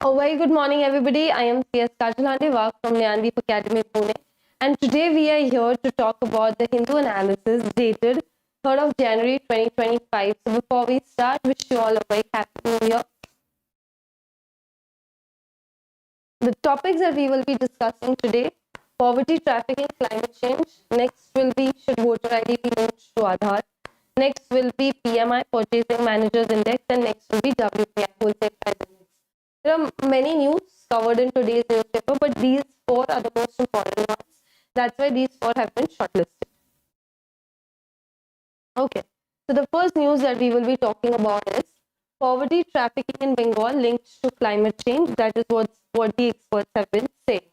A very good morning, everybody. I am CS Kajal from Nyandeep Academy, Pune. And today we are here to talk about the Hindu analysis dated 3rd of January 2025. So before we start, wish you all a very happy new year. The topics that we will be discussing today: poverty, trafficking, climate change. Next will be should voter ID be linked to Aadhaar. Next will be PMI, Purchasing Managers Index, and next will be WPI, Wholesale Price Index. There are many news covered in today's newspaper, but these four are the most important ones. That's why these four have been shortlisted. Okay, so the first news that we will be talking about is poverty, trafficking in Bengal linked to climate change. That is what the experts have been saying.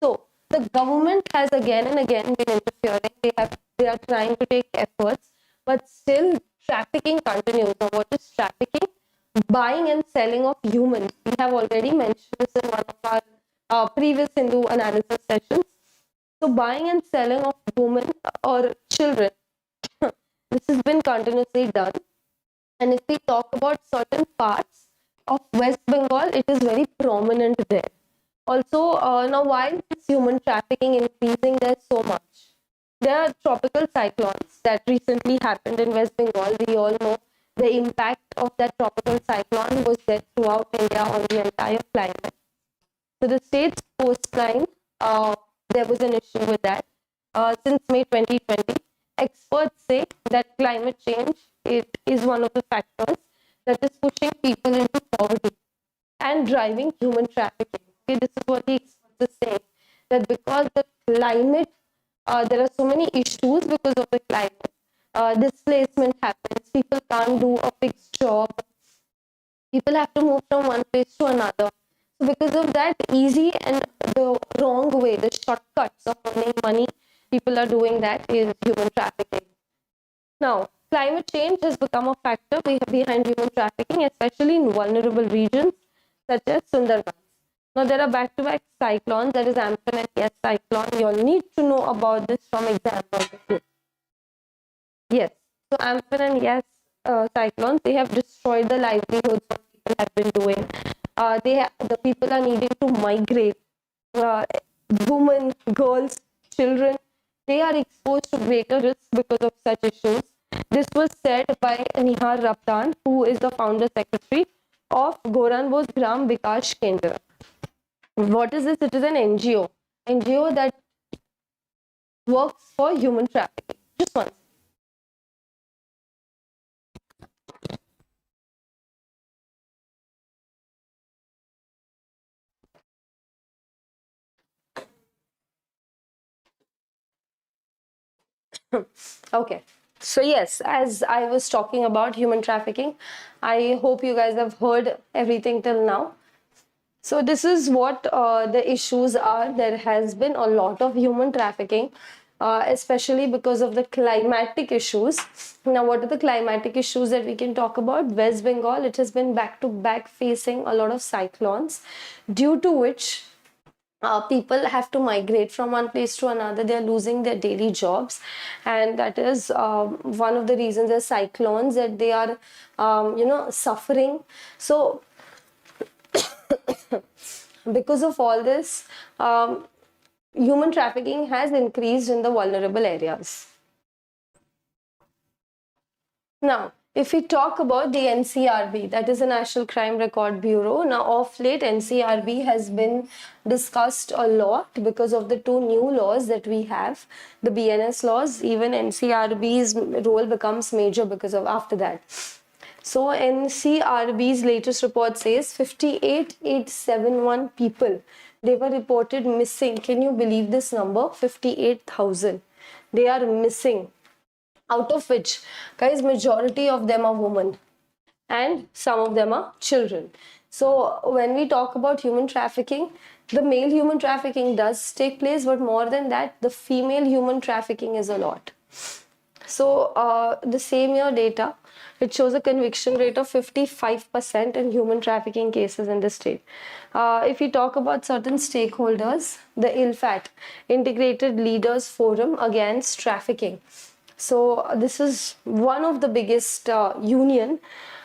So the government has again and again been interfering. They are trying to take efforts, but still trafficking continues. Now, what is trafficking? Buying and selling of humans. We have already mentioned this in one of our previous Hindu analysis sessions. So buying and selling of women or children, this has been continuously done. And if we talk about certain parts of West Bengal, it is very prominent there. Also, now why is human trafficking increasing there so much? There are tropical cyclones that recently happened in West Bengal. We all know the impact of that tropical cyclone was there throughout India on the entire climate. So the state's coastline, there was an issue with that. Since May 2020, experts say that climate change is one of the factors that is pushing people into poverty and driving human trafficking. Okay, this is what the experts are saying, that because the climate, there are so many issues because of the climate. Displacement happens, people can't do a fixed job, people have to move from one place to another. So because of that, easy and the wrong way, the shortcuts of earning money, people are doing that is human trafficking. Now, climate change has become a factor behind human trafficking, especially in vulnerable regions such as Sundarbans. Now, there are back-to-back cyclones, that is Amphan and Yes cyclone. You all need to know about this from exam point of view. Yes, so Amphan and Yes cyclones, they have destroyed the livelihoods what people have been doing. The people are needing to migrate. Women, girls, children, they are exposed to greater risks because of such issues. This was said by Nihar Raptan, who is the founder secretary of Goranbos Gram Vikas Kendra. What is this? It is an NGO that works for human trafficking. Just one. Okay, so yes, as I was talking about human trafficking, I hope you guys have heard everything till now. So this is what the issues are. There has been a lot of human trafficking, especially because of the climatic issues. Now, what are the climatic issues that we can talk about? West Bengal, it has been back to back facing a lot of cyclones, due to which people have to migrate from one place to another. They are losing their daily jobs, and that is one of the reasons. The cyclones that they are suffering. So because of all this, human trafficking has increased in the vulnerable areas. Now, if we talk about the NCRB, that is the National Crime Record Bureau. Now, of late, NCRB has been discussed a lot because of the two new laws that we have, the BNS laws. Even NCRB's role becomes major because of after that. So, NCRB's latest report says 58,871 people, they were reported missing. Can you believe this number? 58,000. They are missing. Out of which, guys, majority of them are women and some of them are children. So when we talk about human trafficking, the male human trafficking does take place, but more than that, the female human trafficking is a lot. So the same year data, it shows a conviction rate of 55% in human trafficking cases in the state. If we talk about certain stakeholders, the ILFAT, Integrated Leaders Forum Against Trafficking. So this is one of the biggest union.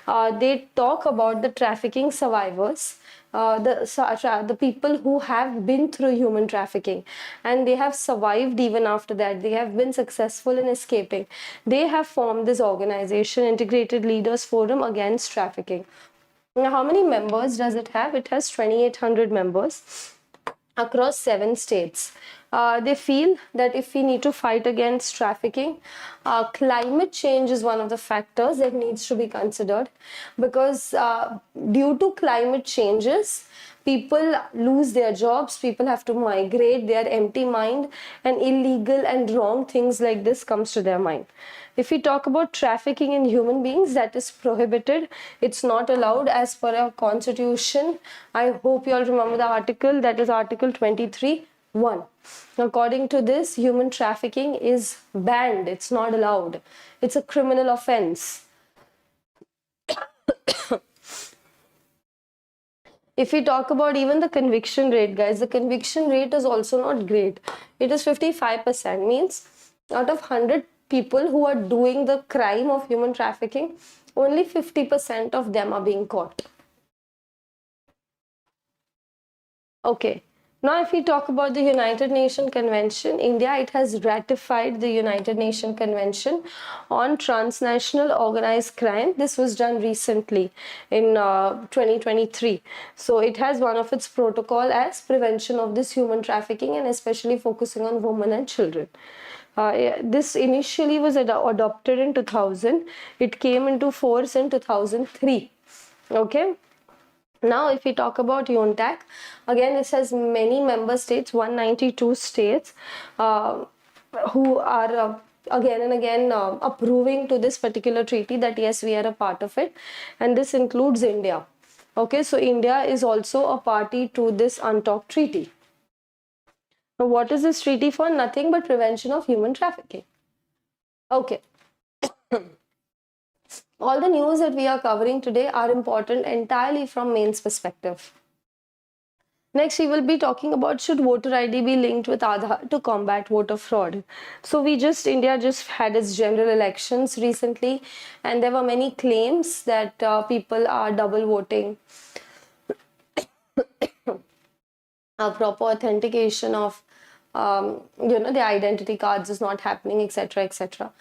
They talk about the trafficking survivors the people who have been through human trafficking and they have survived even after that, they have been successful in escaping, they have formed this organization, Integrated Leaders Forum Against Trafficking. Now, how many members does it have? It has 2,800 members across 7 states. They feel that if we need to fight against trafficking, climate change is one of the factors that needs to be considered, because due to climate changes, people lose their jobs, people have to migrate, they are empty mind, and illegal and wrong things like this comes to their mind. If we talk about trafficking in human beings, that is prohibited. It's not allowed as per our constitution. I hope you all remember the article, that is Article 23(1). According to this, human trafficking is banned. It's not allowed. It's a criminal offense. If we talk about even the conviction rate, guys, the conviction rate is also not great. It is 55%, means out of 100 people who are doing the crime of human trafficking, only 50% of them are being caught. Okay. Now, if we talk about the United Nations Convention, India, it has ratified the United Nations Convention on Transnational Organized Crime. This was done recently in 2023. So it has one of its protocol as prevention of this human trafficking, and especially focusing on women and children. This initially was adopted in 2000. It came into force in 2003. Okay. Now, if we talk about UNTAC, again, this has many member states, 192 states, who are again and again approving to this particular treaty, that yes, we are a part of it, and this includes India. Okay, so India is also a party to this UNTAC treaty. Now, what is this treaty for? Nothing but prevention of human trafficking. Okay. All the news that we are covering today are important entirely from mains perspective. Next, we will be talking about, should voter ID be linked with Aadhaar to combat voter fraud? So India just had its general elections recently, and there were many claims that people are double voting, a proper authentication of the identity cards is not happening, etc., etc.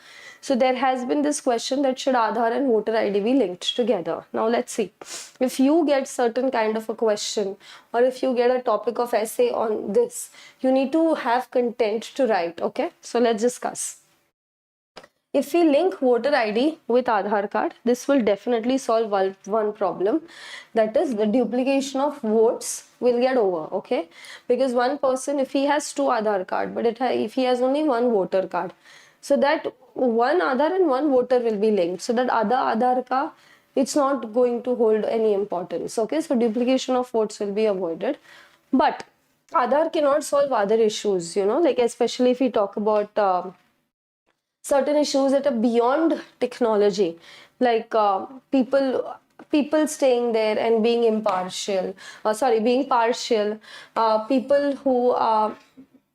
So there has been this question that should Aadhaar and voter ID be linked together. Now let's see. If you get certain kind of a question, or if you get a topic of essay on this, you need to have content to write. Okay, so let's discuss. If we link voter ID with Aadhaar card, this will definitely solve one problem, that is the duplication of votes will get over. Okay, because one person, if he has 2 Aadhaar card, but if he has only 1 voter card, so that 1 Aadhaar and 1 voter will be linked, so that other Aadhaar card, it's not going to hold any importance. Okay, so duplication of votes will be avoided. But Aadhaar cannot solve other issues, like especially if we talk about certain issues that are beyond technology, like people staying there and being impartial, being partial, people who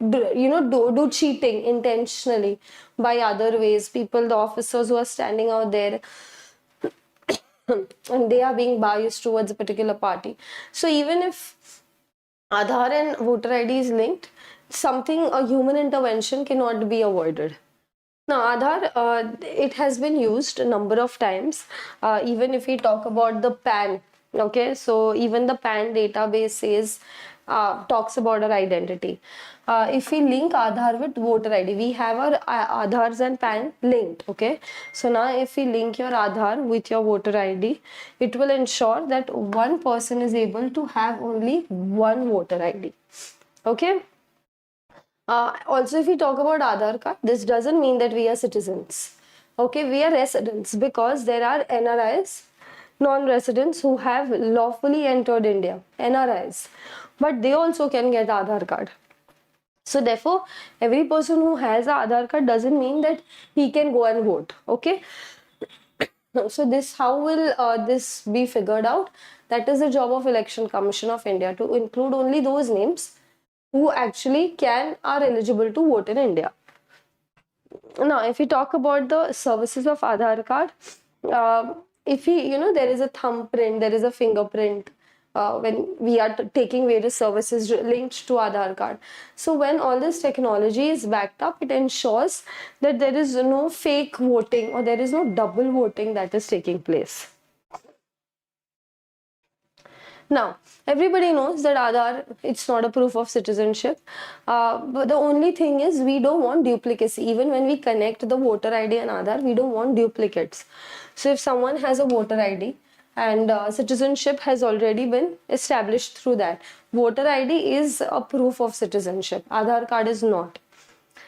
do cheating intentionally by other ways, the officers who are standing out there and they are being biased towards a particular party. So even if Aadhaar and voter ID is linked, a human intervention cannot be avoided. Now, Aadhaar, it has been used a number of times, even if we talk about the PAN. Okay, so even the PAN database says, talks about our identity. If we link Aadhaar with voter ID, we have our Aadhaars and PAN linked. Okay, so now if we link your Aadhaar with your voter ID, it will ensure that one person is able to have only one voter ID. Okay. Also, if we talk about Aadhaar card, this doesn't mean that we are citizens. Okay, we are residents, because there are NRIs, non-residents, who have lawfully entered India, NRIs, but they also can get Aadhaar card. So therefore, every person who has an Aadhaar card doesn't mean that he can go and vote. Okay. So how will this be figured out? That is the job of Election Commission of India, to include only those names who actually are eligible to vote in India. Now, if we talk about the services of Aadhaar card, if there is a thumbprint, there is a fingerprint, when we are taking various services linked to Aadhaar card. So when all this technology is backed up, it ensures that there is no fake voting or there is no double voting that is taking place. Now, everybody knows that Aadhaar, it's not a proof of citizenship. But the only thing is we don't want duplicacy. Even when we connect the voter ID and Aadhaar, we don't want duplicates. So if someone has a voter ID and citizenship has already been established through that, voter ID is a proof of citizenship. Aadhaar card is not.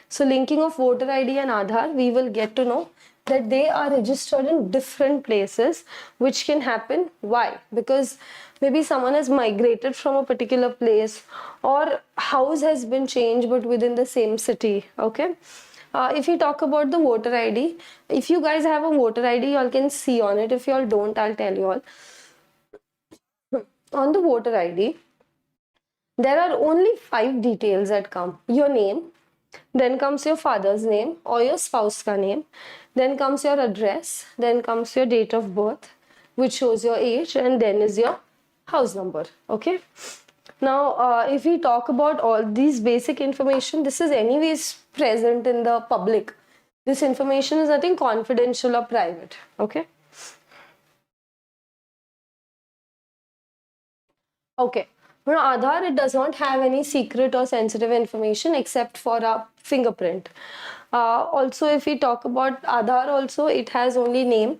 So linking of voter ID and Aadhaar, we will get to know that they are registered in different places, which can happen. Why? Because maybe someone has migrated from a particular place, or house has been changed but within the same city. Okay. If you talk about the voter ID, if you guys have a voter ID, y'all can see on it. If y'all don't, I'll tell you all. On the voter ID, there are only 5 details that come. Your name, then comes your father's name or your spouse's name, then comes your address, then comes your date of birth, which shows your age, and then is your house number. Okay. Now, if we talk about all these basic information, this is anyways present in the public. This information is nothing confidential or private. Okay. Okay. Now, Aadhaar, it does not have any secret or sensitive information except for a fingerprint. Also, if we talk about Aadhaar, also it has only name.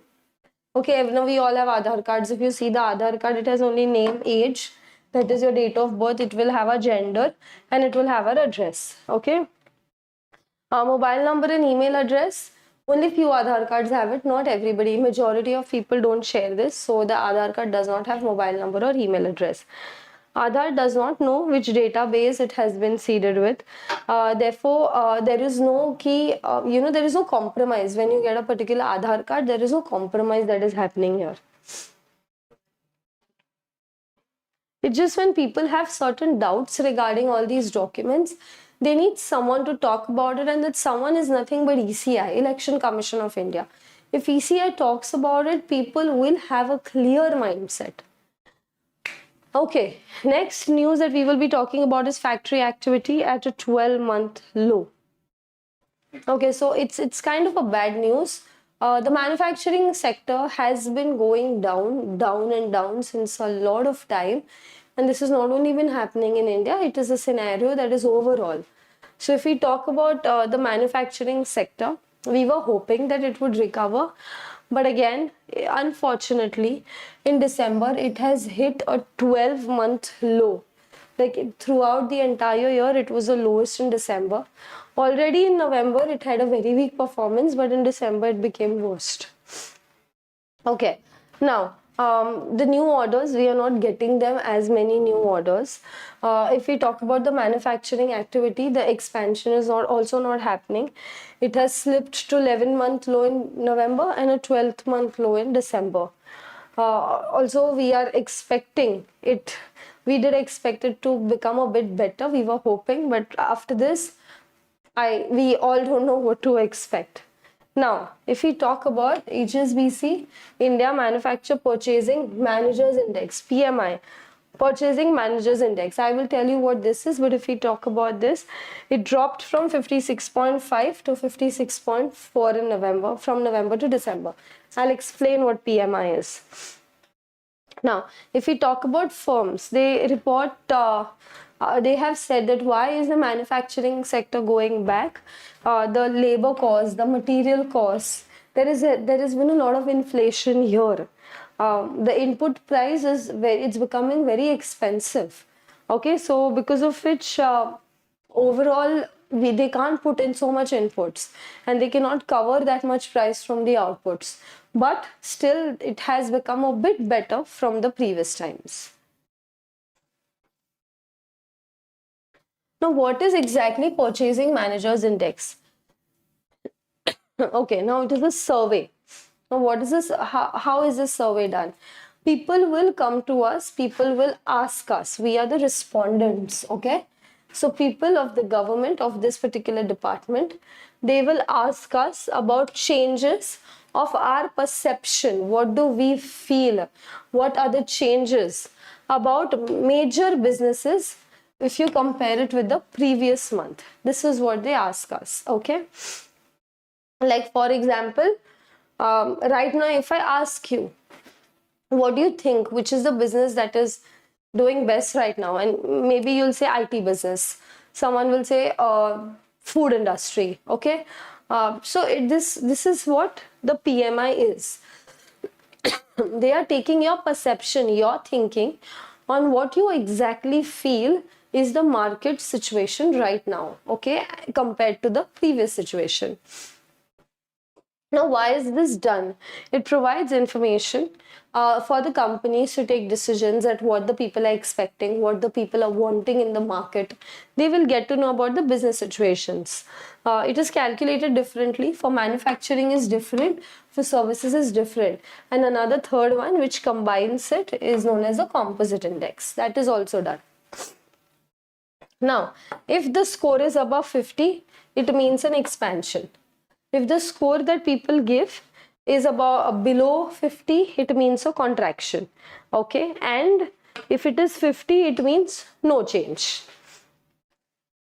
Okay, now we all have Aadhaar cards. If you see the Aadhaar card, it has only name, age, that is your date of birth. It will have a gender and it will have an address. Okay. Mobile number and email address. Only few Aadhaar cards have it. Not everybody. Majority of people don't share this. So the Aadhaar card does not have mobile number or email address. Aadhaar does not know which database it has been seeded with. Therefore, there is no key, there is no compromise. When you get a particular Aadhaar card, there is no compromise that is happening here. It's just when people have certain doubts regarding all these documents, they need someone to talk about it, and that someone is nothing but ECI, Election Commission of India. If ECI talks about it, people will have a clear mindset. Okay, next news that we will be talking about is factory activity at a 12-month low. Okay, so it's kind of a bad news. The manufacturing sector has been going down and down since a lot of time, and this has not only been happening in India, it is a scenario that is overall. So if we talk about the manufacturing sector, we were hoping that it would recover, but again, unfortunately, in December, it has hit a 12-month low. Like throughout the entire year, it was the lowest in December. Already in November, it had a very weak performance, but in December, it became worst. Okay, now, the new orders, we are not getting them as many new orders. If we talk about the manufacturing activity, the expansion is also not happening. It has slipped to 11-month low in November and a 12th-month low in December. Also, we are expecting it. We did expect it to become a bit better. We were hoping, but after this, we all don't know what to expect. Now, if we talk about HSBC, India Manufacturer Purchasing Managers Index, PMI, Purchasing Managers Index. I will tell you what this is, but if we talk about this, it dropped from 56.5 to 56.4 in November, from November to December. I'll explain what PMI is. Now, if we talk about firms, they report, they have said that why is the manufacturing sector going back? The labor cost, the material costs, there has been a lot of inflation here. The input price it's becoming very expensive. Okay, so because of which overall they can't put in so much inputs and they cannot cover that much price from the outputs. But still, it has become a bit better from the previous times. Now, what is exactly Purchasing Managers Index? Okay, now it is a survey. Now, what is this? How is this survey done? People will come to us, people will ask us. We are the respondents, okay? So, people of the government of this particular department, they will ask us about changes of our perception. What do we feel? What are the changes about major businesses if you compare it with the previous month. This is what they ask us. Okay, like for example, right now if I ask you, what do you think, which is the business that is doing best right now, and maybe you'll say IT business, someone will say food industry. Okay, so this is what the PMI is. They are taking your perception, your thinking on what you exactly feel is the market situation right now, okay, compared to the previous situation. Now, why is this done? It provides information for the companies to take decisions at what the people are expecting, what the people are wanting in the market. They will get to know about the business situations. It is calculated differently. For manufacturing is different, for services is different. And another third one which combines it is known as a composite index. That is also done. Now, if the score is above 50, it means an expansion. If the score that people give is about below 50, it means a contraction. Okay, and if it is 50, it means no change.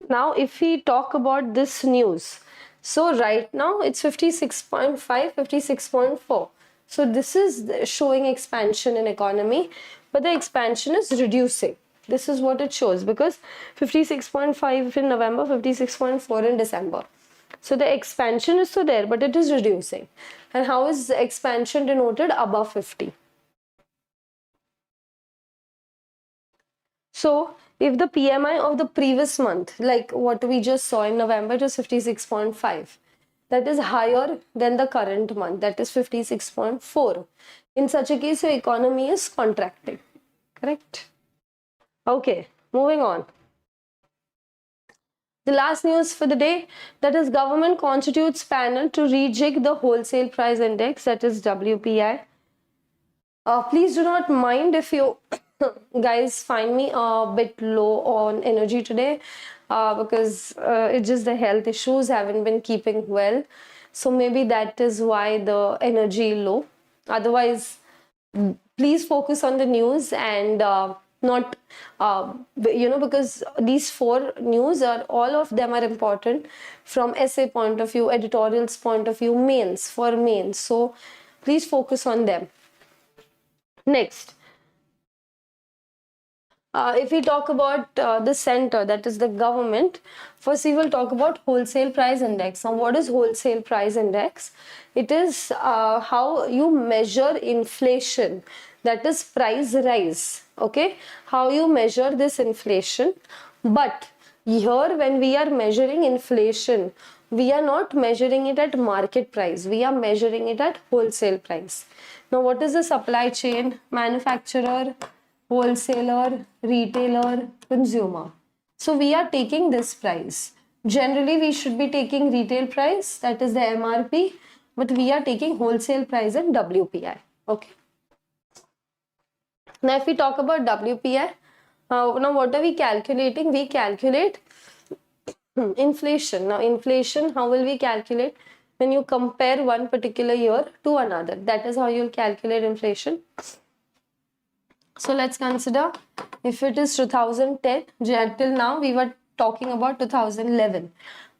Now, if we talk about this news, so right now it's 56.5, 56.4. So this is showing expansion in economy, but the expansion is reducing. This is what it shows, because 56.5 in November, 56.4 in December. So the expansion is still there, but it is reducing. And how is the expansion denoted? Above 50. So if the PMI of the previous month, like what we just saw in November, it was 56.5. That is higher than the current month, that is 56.4. In such a case, your economy is contracting. Correct? Okay, moving on. The last news for the day, that is government constitutes panel to rejig the wholesale price index, that is WPI. Please do not mind if you guys find me a bit low on energy today, because it's just the health issues, haven't been keeping well. So maybe that is why the energy low. Otherwise, please focus on the news and not because these 4 news are, all of them are important from essay point of view, editorials point of view, mains, for mains. So please focus on them. Next, if we talk about the center, that is the government, first we will talk about wholesale price index. Now, what is wholesale price index? It is how you measure inflation, that is price rise. Okay, how you measure this inflation. But here, when we are measuring inflation, we are not measuring it at market price, we are measuring it at wholesale price. Now, what is the supply chain? Manufacturer, wholesaler, retailer, consumer. So we are taking this price. Generally, we should be taking retail price, that is the MRP, but we are taking wholesale price and WPI. Okay. Now, if we talk about WPI, now what are we calculating? We calculate inflation. Now, inflation, how will we calculate? When you compare one particular year to another, that is how you'll calculate inflation. So let's consider, if it is 2010, till now we were talking about 2011.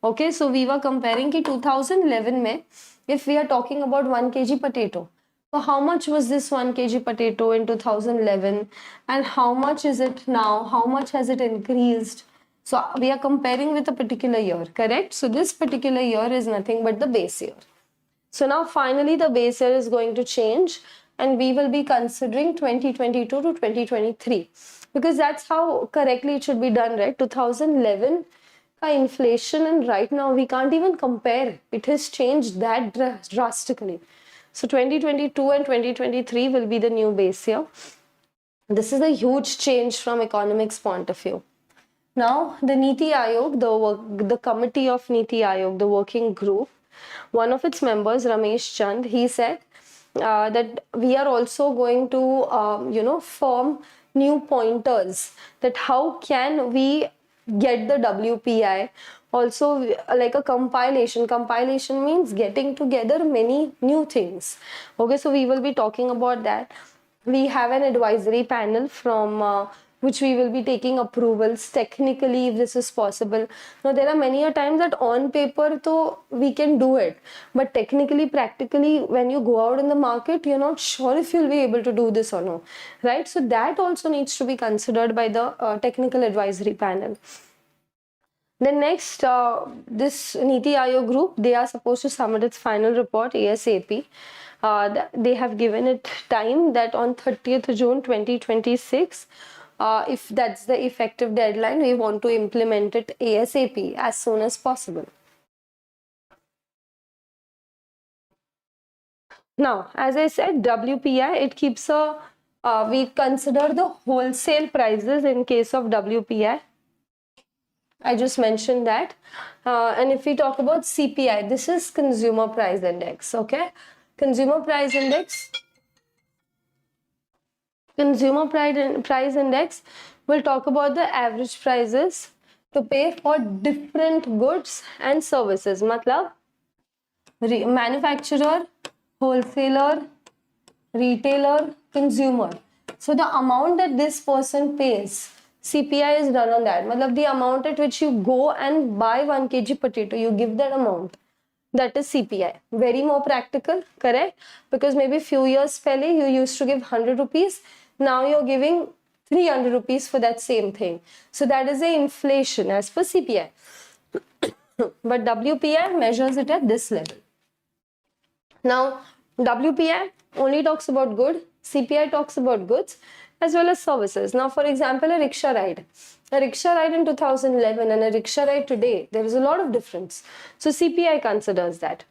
Okay, so we were comparing ki 2011 mein, if we are talking about 1 kg potato, so how much was this 1 kg potato in 2011 and how much is it now? How much has it increased? So we are comparing with a particular year, correct? So this particular year is nothing but the base year. So now finally the base year is going to change and we will be considering 2022 to 2023, because that's how correctly it should be done, right? 2011 inflation and right now we can't even compare. It has changed that drastically. So 2022 and 2023 will be the new base year. This is a huge change from economics point of view. Now the Niti Aayog, the committee of Niti Aayog, the working group, one of its members, Ramesh Chand, he said that we are also going to form new pointers, that how can we get the WPI, also like a compilation. Compilation means getting together many new things. Okay, so we will be talking about that. we have an advisory panel from which we will be taking approvals technically if this is possible. Now there are many a times that on paper though we can do it, but technically practically when you go out in the market you're not sure if you'll be able to do this or no, right? So that also needs to be considered by the technical advisory panel. Then next, this Niti Aayog group, they are supposed to submit its final report ASAP. They have given it time that on 30th June 2026, if that's the effective deadline, we want to implement it ASAP as soon as possible. Now, as I said, WPI, it keeps we consider the wholesale prices in case of WPI. I just mentioned that. And if we talk about CPI, this is Consumer Price Index, okay? Consumer Price Index will talk about the average prices to pay for different goods and services. Matlab, manufacturer, wholesaler, retailer, consumer. So the amount that this person pays, CPI is done on that. Matlab, the amount at which you go and buy 1 kg potato, you give that amount. That is CPI. Very more practical, correct? Because maybe few years pehle you used to give 100 rupees. Now you're giving 300 rupees for that same thing. So that is a inflation as per CPI. But WPI measures it at this level. Now, WPI only talks about good. CPI talks about goods as well as services. Now, for example, a rickshaw ride. A rickshaw ride in 2011 and a rickshaw ride today, there is a lot of difference. So CPI considers that.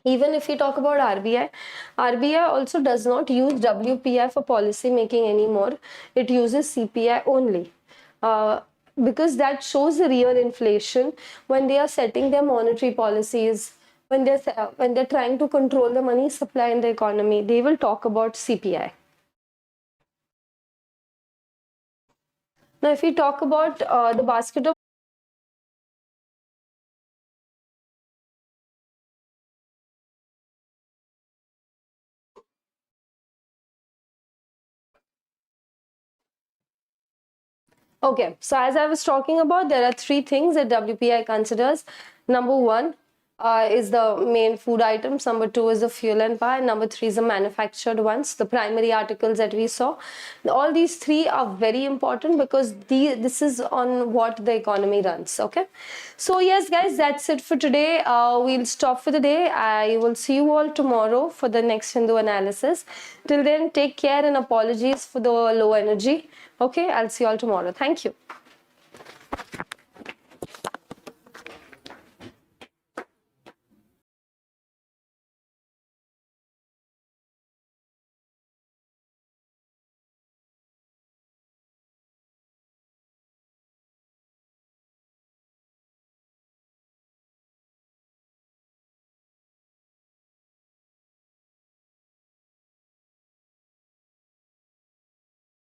Even if we talk about RBI, RBI also does not use WPI for policy making anymore. It uses CPI only. Because that shows the real inflation when they are setting their monetary policies, when they're trying to control the money supply in the economy, they will talk about CPI. Now, if we talk about the basket of okay, so as I was talking about, there are 3 things that WPI considers. Number 1 is the main food items. Number 2 is the fuel and power. Number 3 is the manufactured ones, the primary articles that we saw. All these 3 are very important because this is on what the economy runs. Okay, so yes guys, that's it for today. We'll stop for the day. I will see you all tomorrow for the next Hindu analysis. Till then, take care and apologies for the low energy. Okay, I'll see you all tomorrow. Thank you.